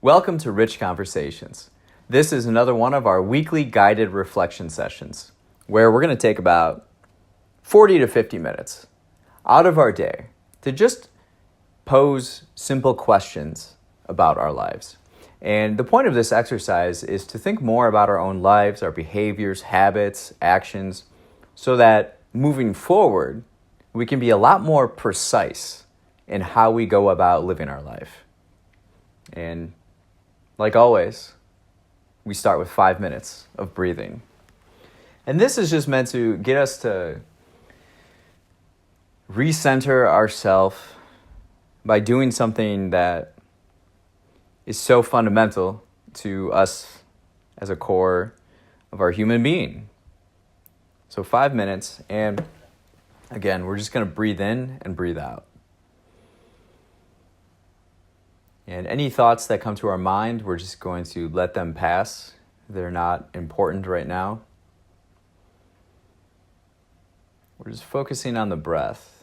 Welcome to Rich Conversations. This is another one of our weekly guided reflection sessions where we're going to take about 40 to 50 minutes out of our day to just pose simple questions about our lives. And the point of this exercise is to think more about our own lives, our behaviors, habits, actions, so that moving forward, we can be a lot more precise in how we go about living our life. And like always, we start with 5 minutes of breathing. And this is just meant to get us to recenter ourselves by doing something that is so fundamental to us as a core of our human being. So 5 minutes, and again, we're just going to breathe in and breathe out. And any thoughts that come to our mind, we're just going to let them pass. They're not important right now. We're just focusing on the breath.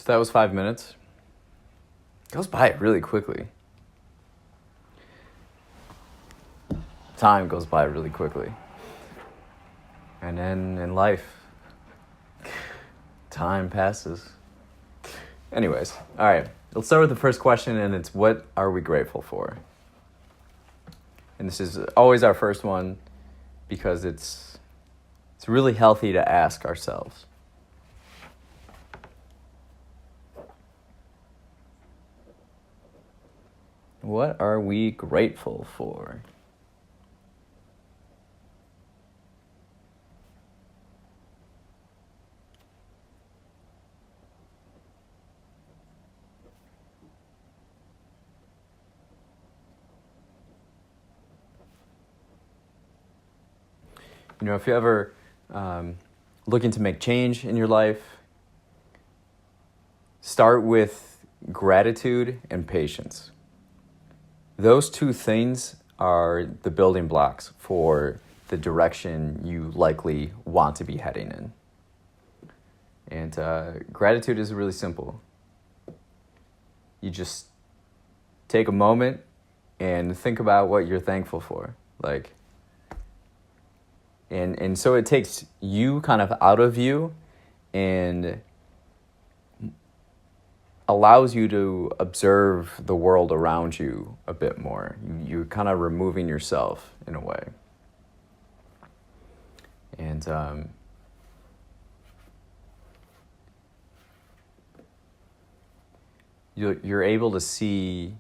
So that was 5 minutes. It goes by really quickly. Time goes by really quickly. And then in life, time passes. Anyways, all right. Let's start with the first question, and it's, what are we grateful for? And this is always our first one because it's really healthy to ask ourselves. What are we grateful for? You know, if you're ever looking to make change in your life, start with gratitude and patience. Those two things are the building blocks for the direction you likely want to be heading in. And gratitude is really simple. You just take a moment and think about what you're thankful for. And so it takes you kind of out of you and allows you to observe the world around you a bit more. You're kind of removing yourself in a way. And you're able to see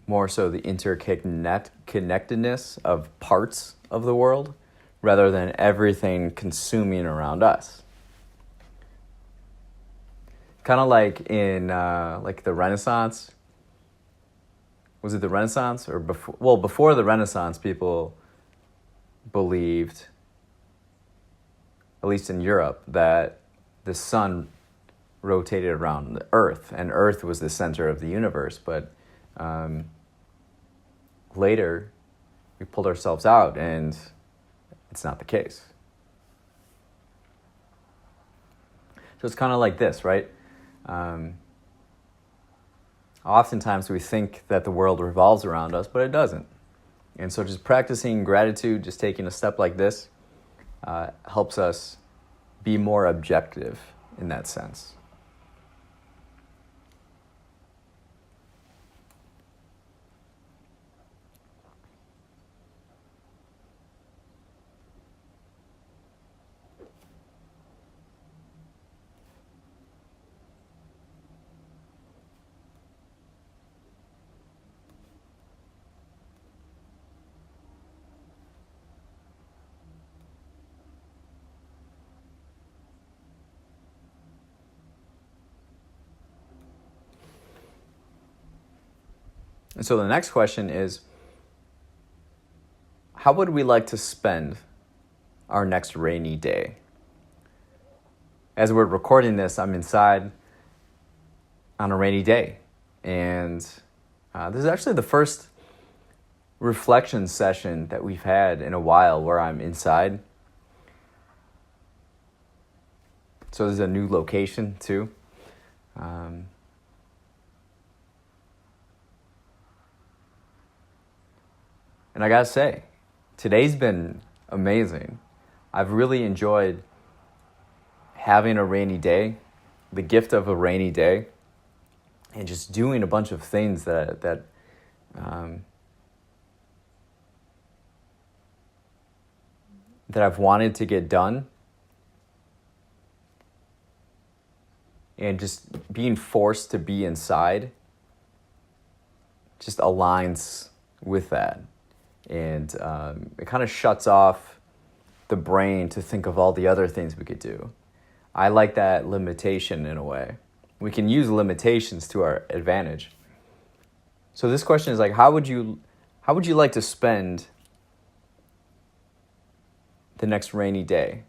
more so the interconnectedness of parts of the world rather than everything consuming around us. Kind of like in like the Renaissance. Was it the Renaissance or before? Well, before the Renaissance, people believed, at least in Europe, that the sun rotated around the Earth, and Earth was the center of the universe. But later, we pulled ourselves out, and it's not the case. So it's kind of like this, right? Oftentimes we think that the world revolves around us, but it doesn't. And so just practicing gratitude, just taking a step like this, helps us be more objective in that sense. And so the next question is, how would we like to spend our next rainy day? As we're recording this, I'm inside on a rainy day. And this is actually the first reflection session that we've had in a while where I'm inside. So this is a new location too. And I gotta say, today's been amazing. I've really enjoyed having a rainy day, the gift of a rainy day, and just doing a bunch of things that I've wanted to get done. And just being forced to be inside just aligns with that. And it kind of shuts off the brain to think of all the other things we could do. I like that limitation in a way. We can use limitations to our advantage. So this question is like, how would you like to spend the next rainy day?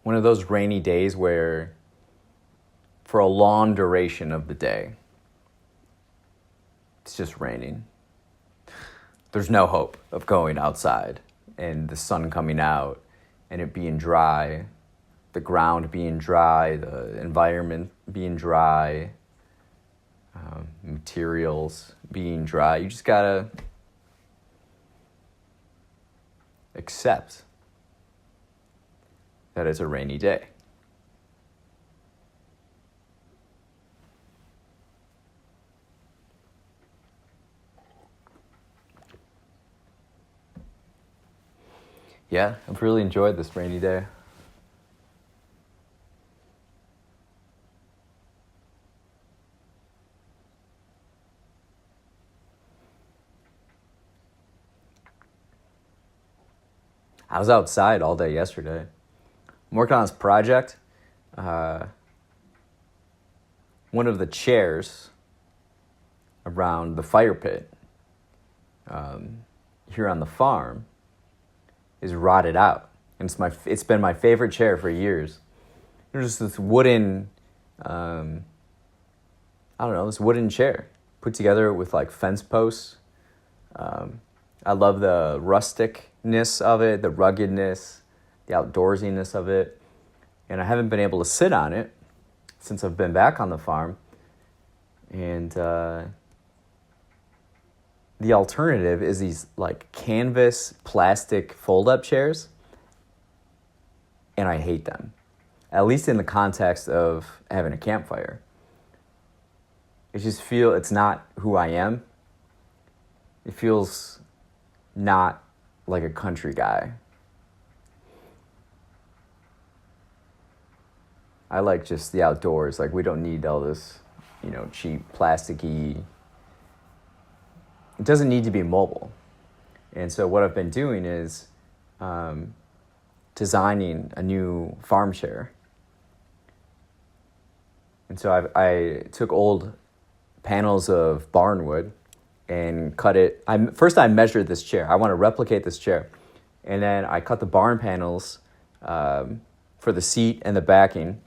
One of those rainy days where for a long duration of the day, it's just raining. there's no hope of going outside and the sun coming out and it being dry, the ground being dry, the environment being dry, materials being dry. You just gotta accept that it's a rainy day. Yeah, I've really enjoyed this rainy day. I was outside all day yesterday. I'm working on this project. One of the chairs around the fire pit here on the farm is rotted out. And it's been my favorite chair for years. There's this wooden, this wooden chair put together with like fence posts. I love the rusticness of it, the ruggedness, the outdoorsiness of it. And I haven't been able to sit on it since I've been back on the farm. And the alternative is these like canvas plastic fold-up chairs. And I hate them, at least in the context of having a campfire. It's not who I am. It feels not like a country guy. I like just the outdoors. Like, we don't need all this, cheap, plasticky. It doesn't need to be mobile. And so what I've been doing is designing a new farm chair. And so I took old panels of barnwood and cut it. First I measured this chair. I want to replicate this chair. And then I cut the barn panels for the seat and the backing,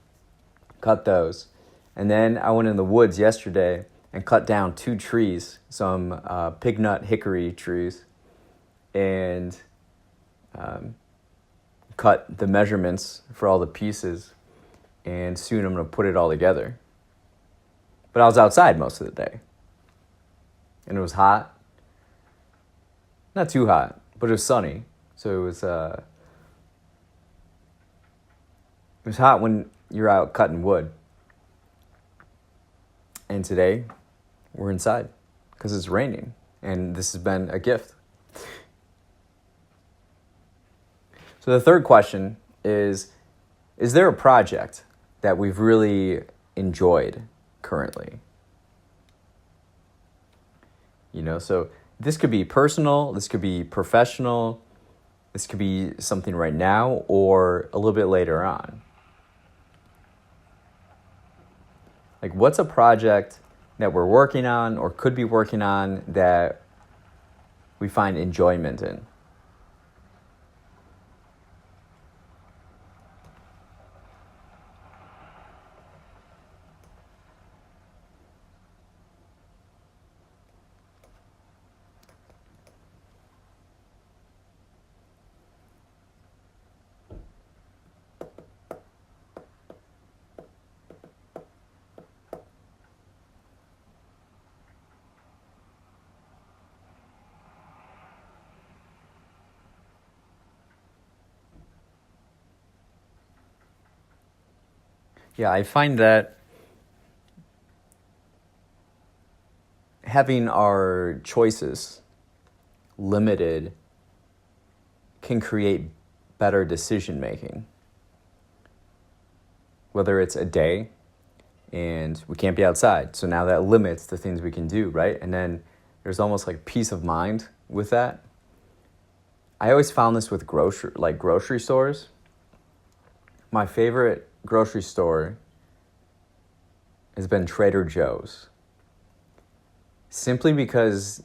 cut those. And then I went in the woods yesterday and cut down 2 trees, some pig nut hickory trees, and cut the measurements for all the pieces. And soon I'm going to put it all together. But I was outside most of the day. And it was hot. Not too hot, but it was sunny. So it was hot when you're out cutting wood. And today, we're inside because it's raining. And this has been a gift. So the third question is there a project that we've really enjoyed currently? So this could be personal, this could be professional, this could be something right now or a little bit later on. Like, what's a project that we're working on or could be working on that we find enjoyment in? Yeah, I find that having our choices limited can create better decision making. Whether it's a day and we can't be outside, so now that limits the things we can do, right? And then there's almost like peace of mind with that. I always found this with grocery stores. My favorite grocery store has been Trader Joe's. Simply because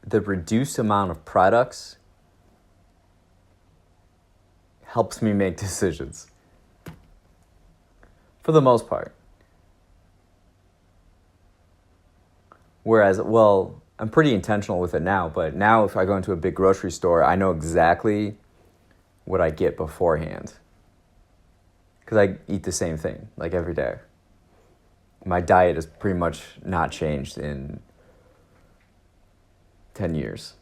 the reduced amount of products helps me make decisions. For the most part. Whereas, I'm pretty intentional with it now, but now if I go into a big grocery store, I know exactly what I get beforehand. Because I eat the same thing, like every day. My diet has pretty much not changed in 10 years.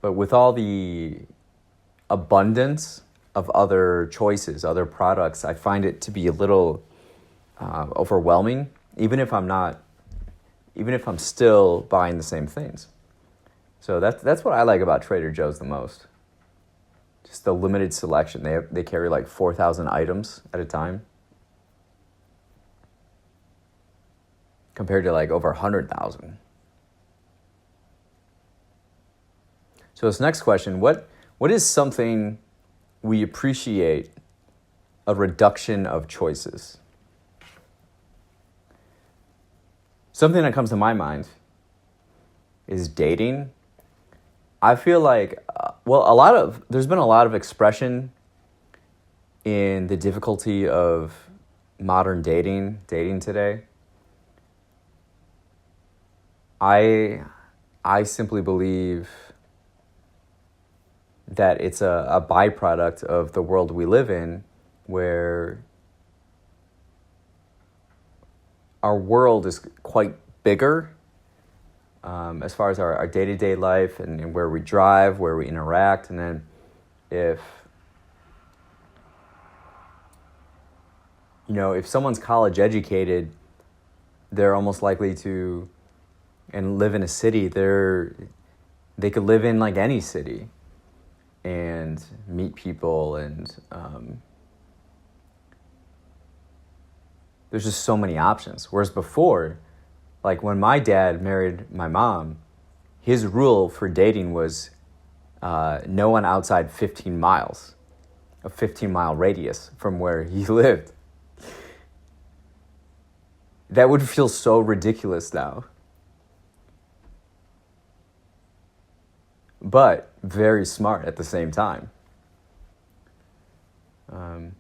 But with all the abundance of other choices, other products, I find it to be a little overwhelming, even if I'm still buying the same things. So that's what I like about Trader Joe's the most. Just the limited selection. They carry like 4,000 items at a time, compared to like over 100,000. So this next question, what is something we appreciate a reduction of choices? Something that comes to my mind is dating. I feel like, there's been a lot of expression in the difficulty of modern dating today. I simply believe that it's a byproduct of the world we live in, where our world is quite bigger as far as our day-to-day life and where we drive, where we interact. And then if someone's college educated, they're almost likely to and live in a city. They could live in like any city and meet people, and there's just so many options. Whereas before, like when my dad married my mom, his rule for dating was no one outside 15 miles, a 15-mile radius from where he lived. That would feel so ridiculous now. But very smart at the same time. And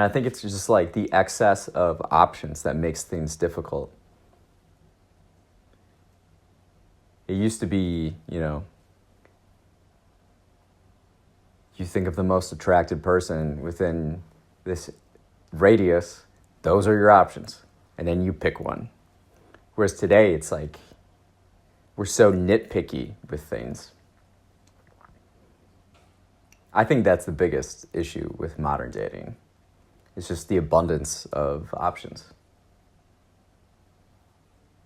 I think it's just like the excess of options that makes things difficult. It used to be, you think of the most attractive person within this radius, those are your options. And then you pick one. Whereas today, it's like, we're so nitpicky with things. I think that's the biggest issue with modern dating. It's just the abundance of options,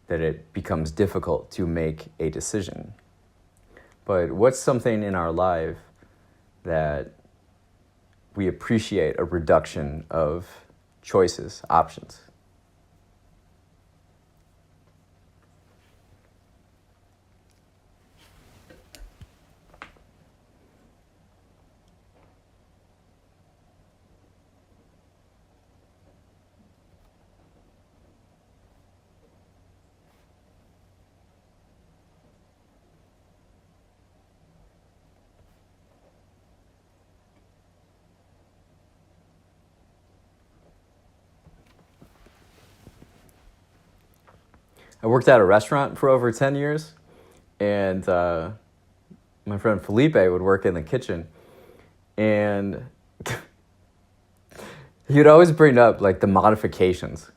that it becomes difficult to make a decision. But what's something in our life that we appreciate a reduction of choices, options? I worked at a restaurant for over 10 years, and my friend Felipe would work in the kitchen, and he would always bring up like the modifications.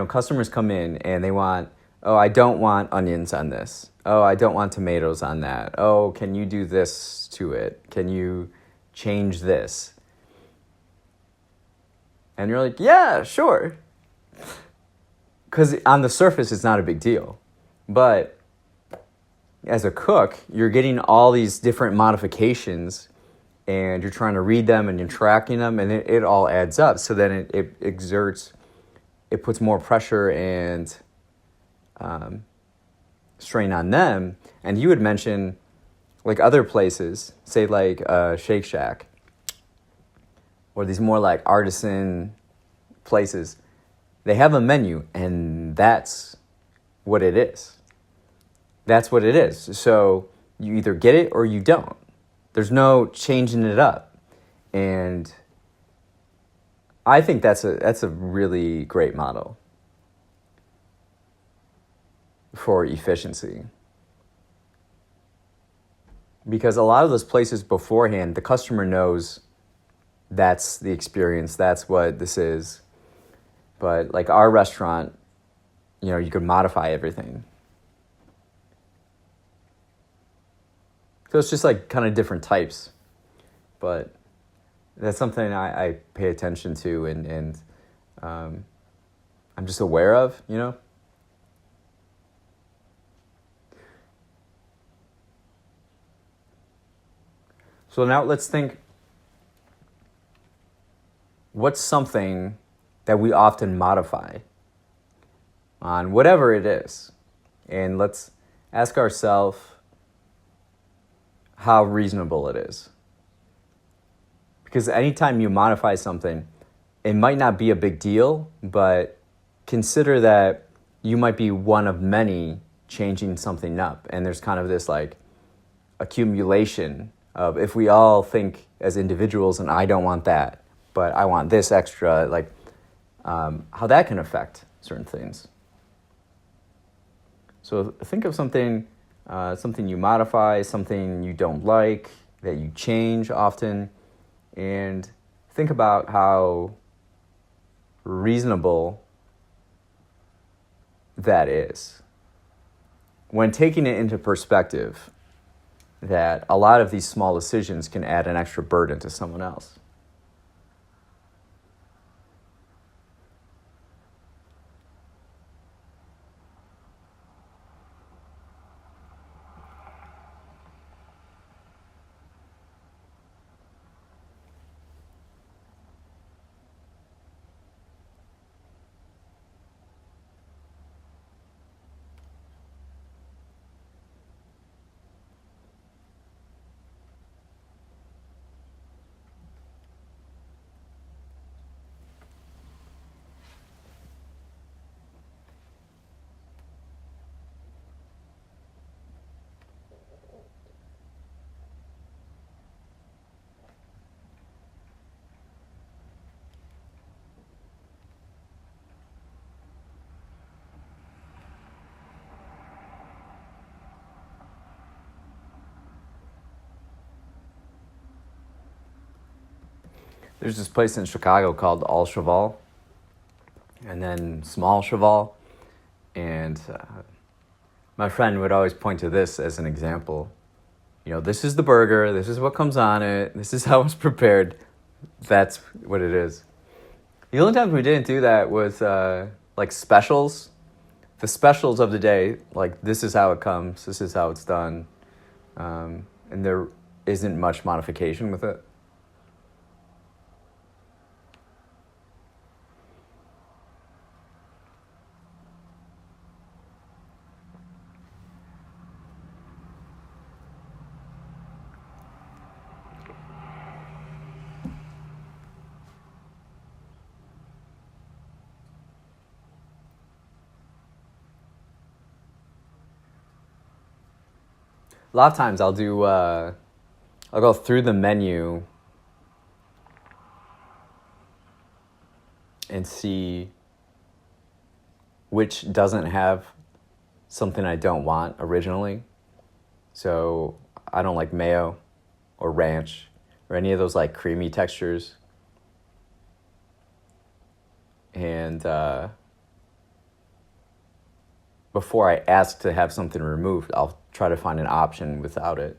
Customers come in and they want, oh, I don't want onions on this. Oh, I don't want tomatoes on that. Oh, can you do this to it? Can you change this? And you're like, yeah, sure. Because on the surface, it's not a big deal. But as a cook, you're getting all these different modifications, and you're trying to read them, and you're tracking them, and it all adds up. So then it puts more pressure and strain on them. And you would mention like other places, say like Shake Shack, or these more like artisan places. They have a menu, and that's what it is. That's what it is. So you either get it or you don't. There's no changing it up. And I think that's a really great model for efficiency. Because a lot of those places beforehand, the customer knows that's the experience, that's what this is. But like our restaurant, you could modify everything. So it's just like kind of different types. But that's something I pay attention to and I'm just aware of, So now let's think, what's something that we often modify on whatever it is? And let's ask ourselves how reasonable it is. Because anytime you modify something, it might not be a big deal, but consider that you might be one of many changing something up. And there's kind of this like accumulation of, if we all think as individuals, and I don't want that, but I want this extra, like how that can affect certain things. So think of something you modify, something you don't like, that you change often, and think about how reasonable that is. When taking it into perspective, that a lot of these small decisions can add an extra burden to someone else. There's this place in Chicago called All Cheval, and then Small Cheval, and my friend would always point to this as an example. This is the burger, this is what comes on it, this is how it's prepared. That's what it is. The only time we didn't do that was like specials. The specials of the day, like this is how it comes, this is how it's done, and there isn't much modification with it. A lot of times I'll go through the menu and see which doesn't have something I don't want originally. So I don't like mayo or ranch or any of those like creamy textures. And before I ask to have something removed, I'll try to find an option without it.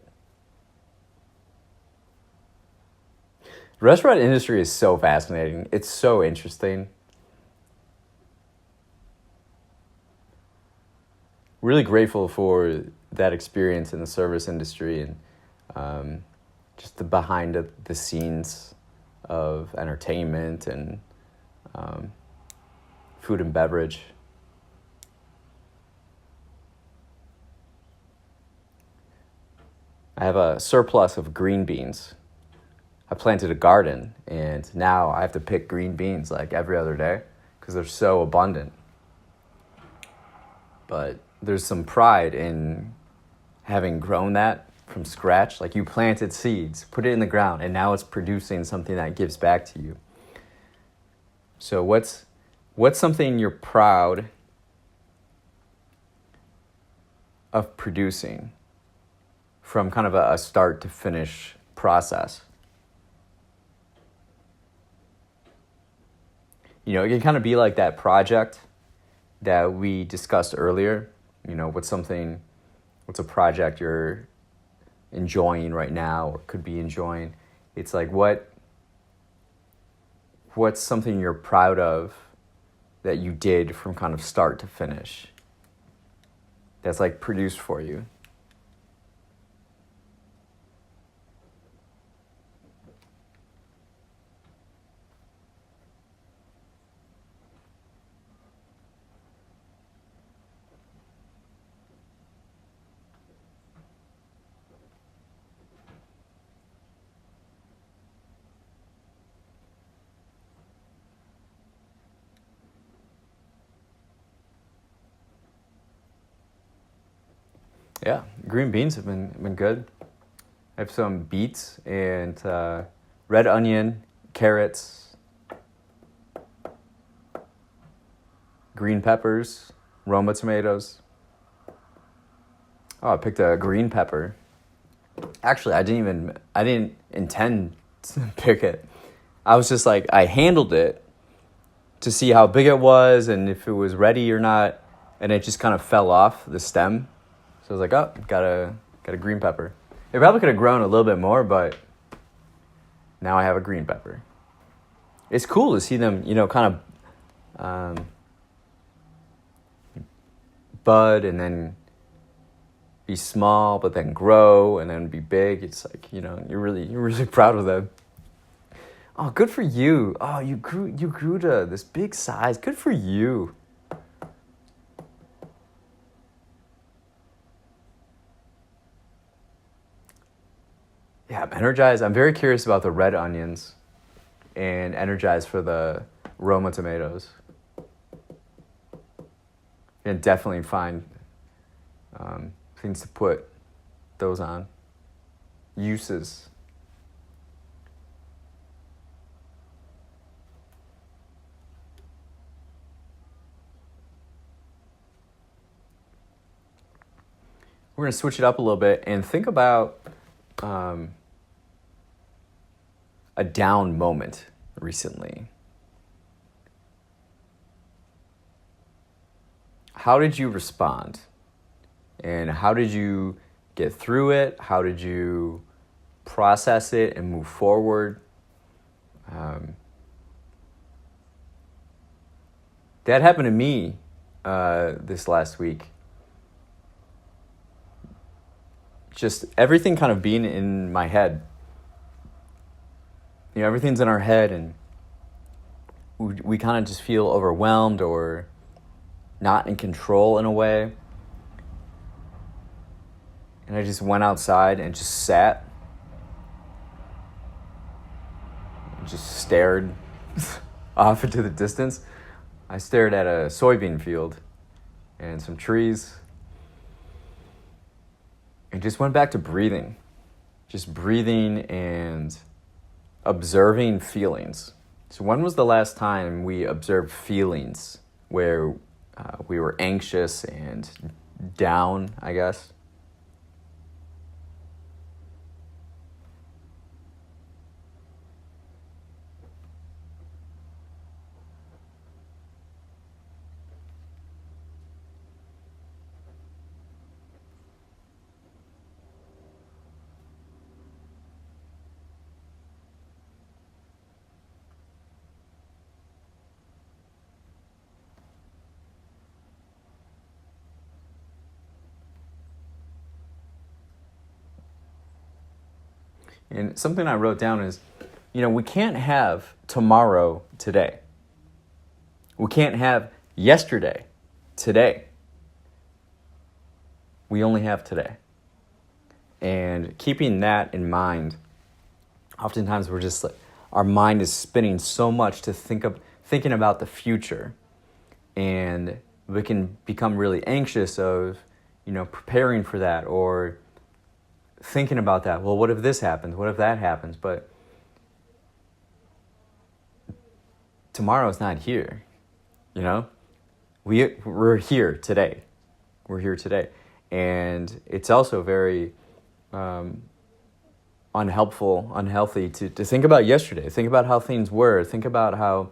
The restaurant industry is so fascinating. It's so interesting. Really grateful for that experience in the service industry and just the behind the scenes of entertainment and food and beverage. I have a surplus of green beans. I planted a garden, and now I have to pick green beans like every other day because they're so abundant. But there's some pride in having grown that from scratch. Like you planted seeds, put it in the ground, and now it's producing something that gives back to you. So what's something you're proud of producing from kind of a start to finish process? You know, it can kind of be like that project that we discussed earlier. You know, what's a project you're enjoying right now or could be enjoying? It's like what's something you're proud of that you did from kind of start to finish that's like produced for you? Yeah, green beans have been good. I have some beets and red onion, carrots, green peppers, Roma tomatoes. Oh, I picked a green pepper. Actually, I didn't intend to pick it. I was just like, I handled it to see how big it was and if it was ready or not, and it just kind of fell off the stem. So I was like, oh, got a green pepper. It probably could have grown a little bit more, but now I have a green pepper. It's cool to see them, you know, kind of bud and then be small, but then grow and then be big. It's like, you know, you're really proud of them. Oh, good for you. Oh, you grew to this big size. Good for you. Yeah, I'm energized. I'm very curious about the red onions and energized for the Roma tomatoes. And definitely find things to put those on. Uses. We're going to switch it up a little bit and think about a down moment recently. How did you respond? And how did you get through it? How did you process it and move forward? That happened to me this last week. Just everything kind of being in my head. You know, everything's in our head and we kind of just feel overwhelmed or not in control in a way. And I just went outside and just sat. And just stared off into the distance. I stared at a soybean field and some trees. And just went back to breathing. Just breathing and observing feelings. So when was the last time we observed feelings where we were anxious and down, I guess? And something I wrote down is, you know, we can't have tomorrow today. We can't have yesterday today. We only have today. And keeping that in mind, oftentimes we're just like, our mind is spinning so much to thinking about the future. And we can become really anxious of, you know, preparing for that or thinking about that. Well, what if this happens? What if that happens? But tomorrow's not here, you know? We're here today. We're here today. And it's also very unhealthy to think about yesterday. Think about how things were. Think about how,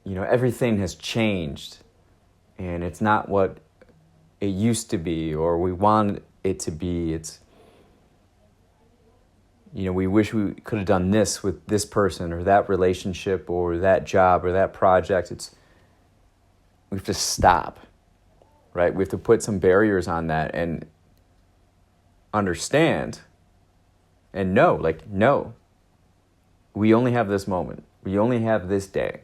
everything has changed. And it's not what it used to be or we want it to be. It's, we wish we could have done this with this person or that relationship or that job or that project. We have to stop, right? We have to put some barriers on that and understand and know, no, we only have this moment. We only have this day.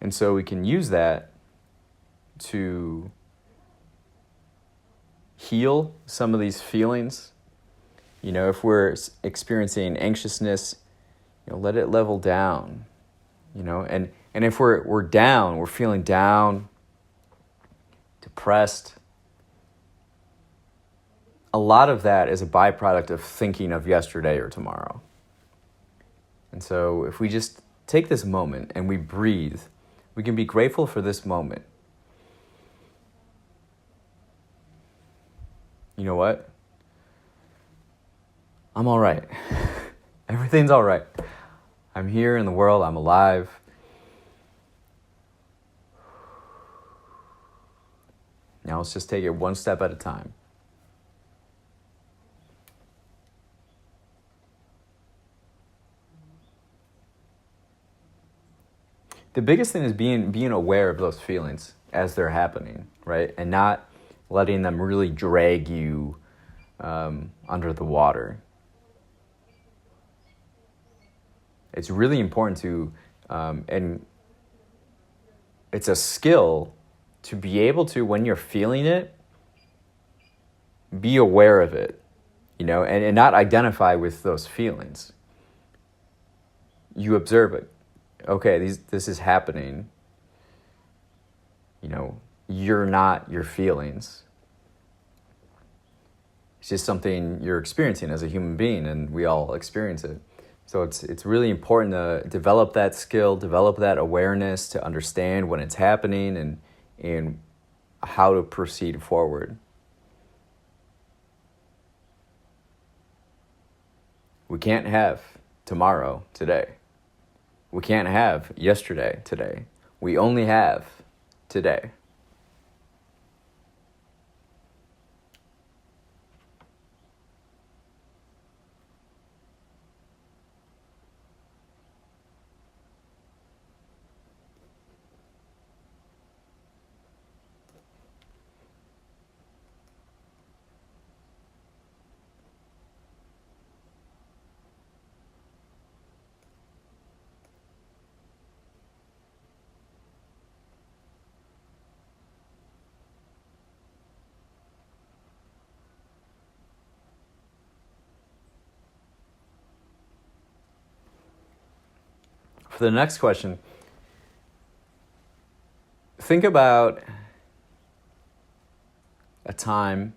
And so we can use that to heal some of these feelings. If we're experiencing anxiousness, let it level down. And if we're down, we're feeling down, depressed, a lot of that is a byproduct of thinking of yesterday or tomorrow. And so if we just take this moment and we breathe, we can be grateful for this moment. You know what? I'm all right. Everything's all right. I'm here in the world. I'm alive. Now let's just take it one step at a time. The biggest thing is being aware of those feelings as they're happening, right? And not letting them really drag you under the water. It's really important to, and it's a skill to be able to, when you're feeling it, be aware of it, and not identify with those feelings. You observe it. Okay, this is happening. You're not your feelings. It's just something you're experiencing as a human being, and we all experience it. So it's really important to develop that skill, develop that awareness to understand when it's happening and how to proceed forward. We can't have tomorrow today. We can't have yesterday today. We only have today. For the next question, think about a time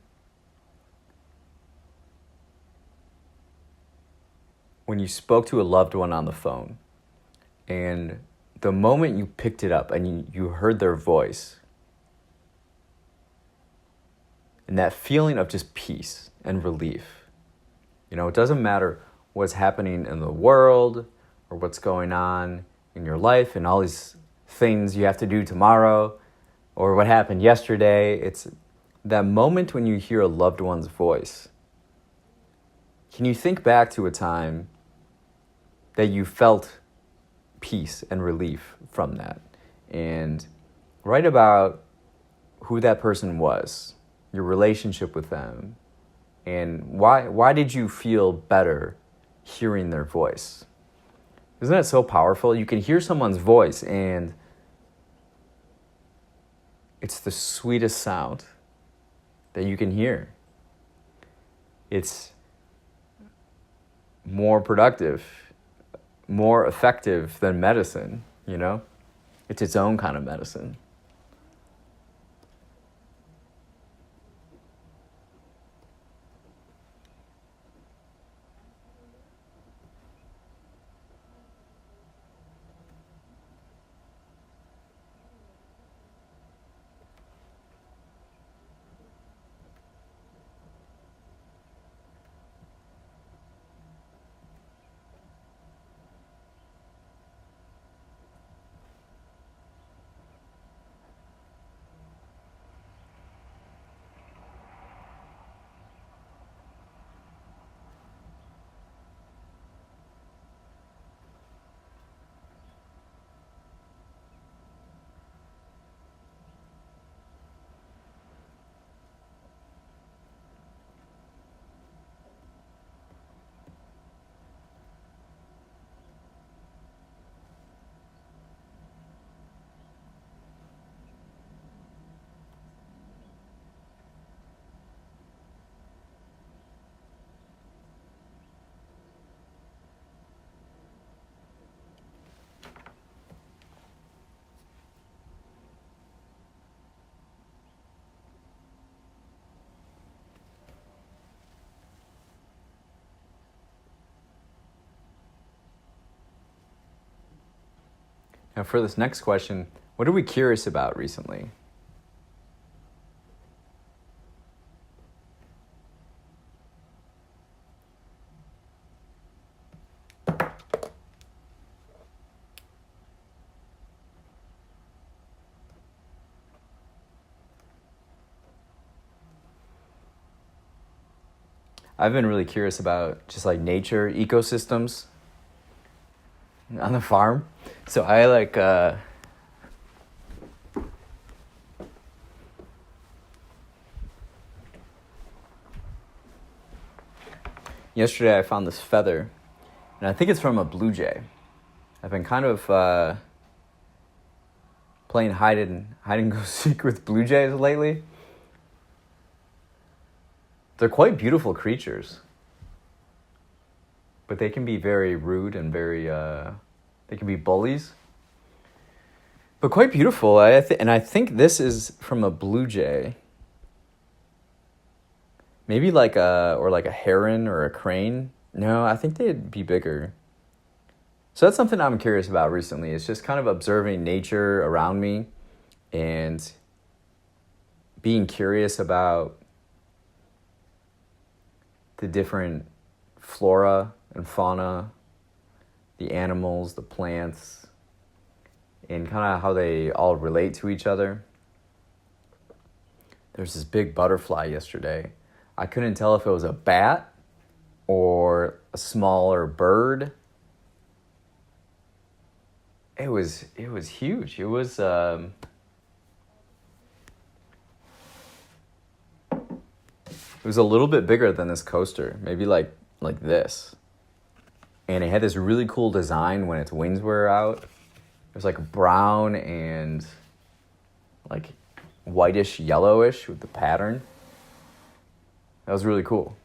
when you spoke to a loved one on the phone, and the moment you picked it up and you heard their voice, and that feeling of just peace and relief. It doesn't matter what's happening in the world or what's going on in your life and all these things you have to do tomorrow or what happened yesterday. It's that moment when you hear a loved one's voice. Can you think back to a time that you felt peace and relief from that? And write about who that person was, your relationship with them, and why did you feel better hearing their voice? Isn't that so powerful? You can hear someone's voice and it's the sweetest sound that you can hear. It's more productive more effective than medicine, you know? It's its own kind of medicine. Now, for this next question, what are we curious about recently? I've been really curious about just like nature, ecosystems on the farm. So I like yesterday I found this feather, and I think it's from a blue jay. I've been kind of playing hide and go seek with blue jays lately. They're quite beautiful creatures, but they can be very rude and very they can be bullies. But quite beautiful. And I think this is from a blue jay. Maybe like a heron or a crane. No, I think they'd be bigger. So that's something I'm curious about recently. It's just kind of observing nature around me and being curious about the different flora and fauna, the animals, the plants, and kind of how they all relate to each other. There's this big butterfly yesterday. I couldn't tell if it was a bat or a smaller bird. It was huge. It was a little bit bigger than this coaster, maybe like this. And it had this really cool design when its wings were out. It was like brown and like whitish yellowish with the pattern. That was really cool.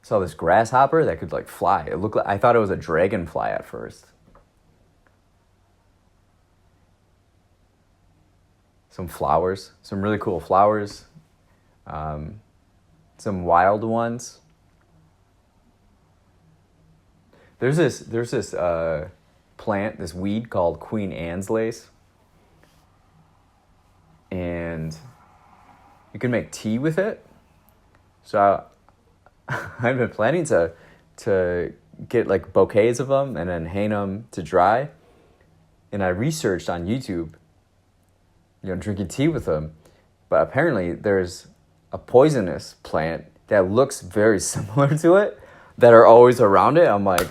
Saw this grasshopper that could like fly. It looked like, I thought it was a dragonfly at first. Some flowers, some really cool flowers. Some wild ones. There's this plant, this weed called Queen Anne's lace, and you can make tea with it. So I've been planning to get like bouquets of them and then hang them to dry. And I researched on YouTube, drinking tea with them, but apparently there's a poisonous plant that looks very similar to it that are always around it. I'm like,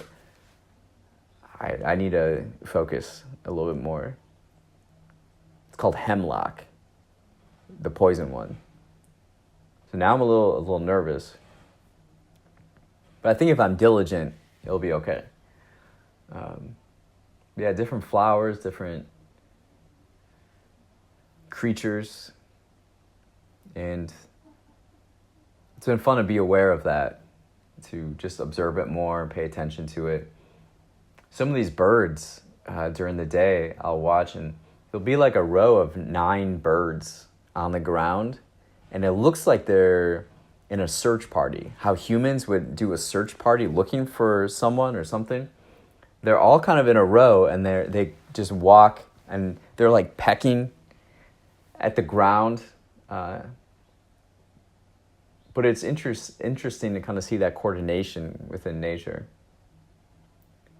I need to focus a little bit more. It's called hemlock, the poison one. So now I'm a little nervous. But I think if I'm diligent, it'll be okay. Different flowers, different creatures. And it's been fun to be aware of that, to just observe it more and pay attention to it. some of these birds during the day I'll watch, and there'll be like a row of 9 birds on the ground, and it looks like they're in a search party. How humans would do a search party looking for someone or something. They're all kind of in a row, and they just walk, and they're like pecking at the ground. But it's interesting to kind of see that coordination within nature.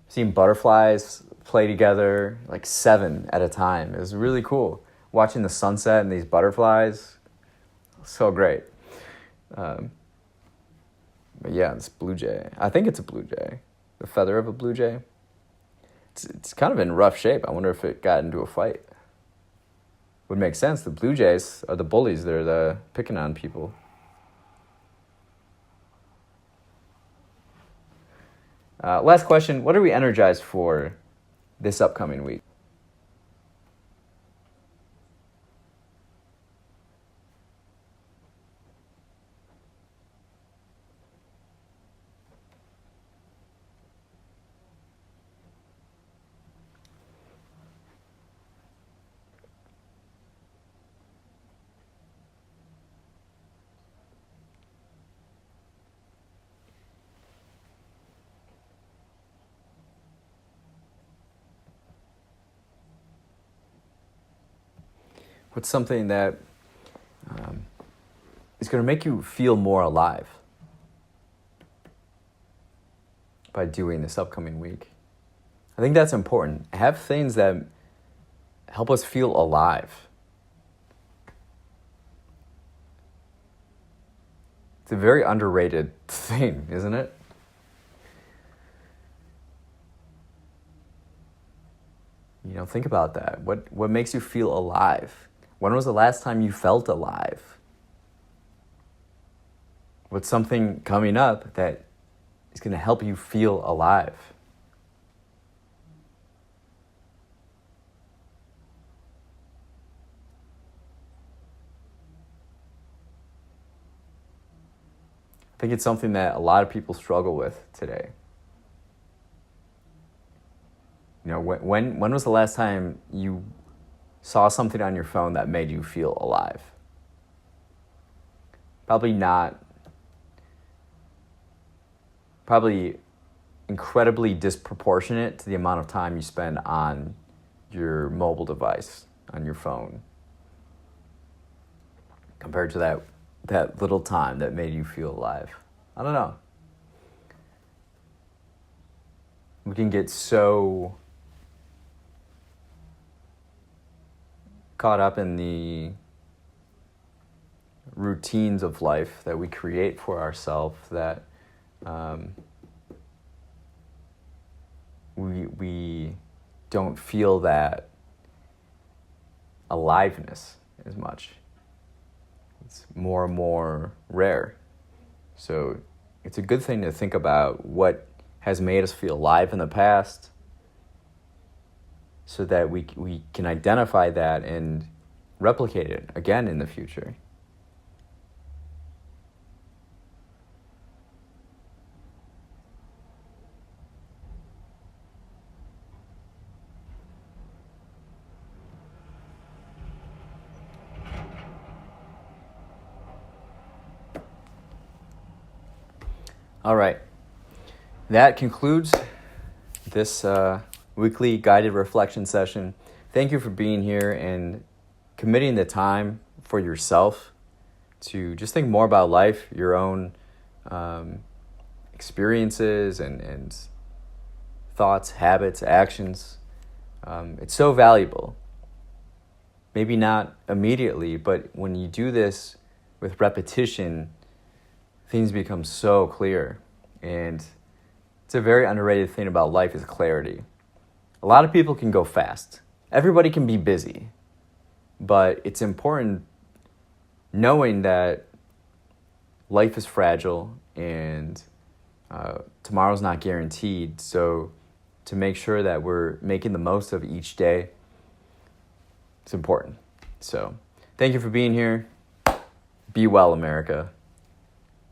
Seeing butterflies play together, like 7 at a time. It was really cool. Watching the sunset and these butterflies, so great. But yeah, this blue jay. I think it's a blue jay. The feather of a blue jay. It's kind of in rough shape. I wonder if it got into a fight. Would make sense. The blue jays are the bullies. They're the picking on people. Last question. What are we energized for this upcoming week? What's something that is going to make you feel more alive by doing this upcoming week? I think that's important. Have things that help us feel alive. It's a very underrated thing, isn't it? Think about that. What makes you feel alive? When was the last time you felt alive? What's something coming up that is going to help you feel alive? I think it's something that a lot of people struggle with today. When was the last time you saw something on your phone that made you feel alive? Probably incredibly disproportionate to the amount of time you spend on your mobile device, on your phone, compared to that little time that made you feel alive. I don't know. We can get so caught up in the routines of life that we create for ourselves that we don't feel that aliveness as much. It's more and more rare. So it's a good thing to think about what has made us feel alive in the past, so that we can identify that and replicate it again in the future. All right. That concludes this weekly guided reflection session. Thank you for being here and committing the time for yourself to just think more about life, your own experiences and thoughts, habits, actions. It's so valuable. Maybe not immediately, but when you do this with repetition, things become so clear. And it's a very underrated thing about life is clarity. A lot of people can go fast. Everybody can be busy. But it's important knowing that life is fragile and tomorrow's not guaranteed. So to make sure that we're making the most of each day, it's important. So thank you for being here. Be well, America.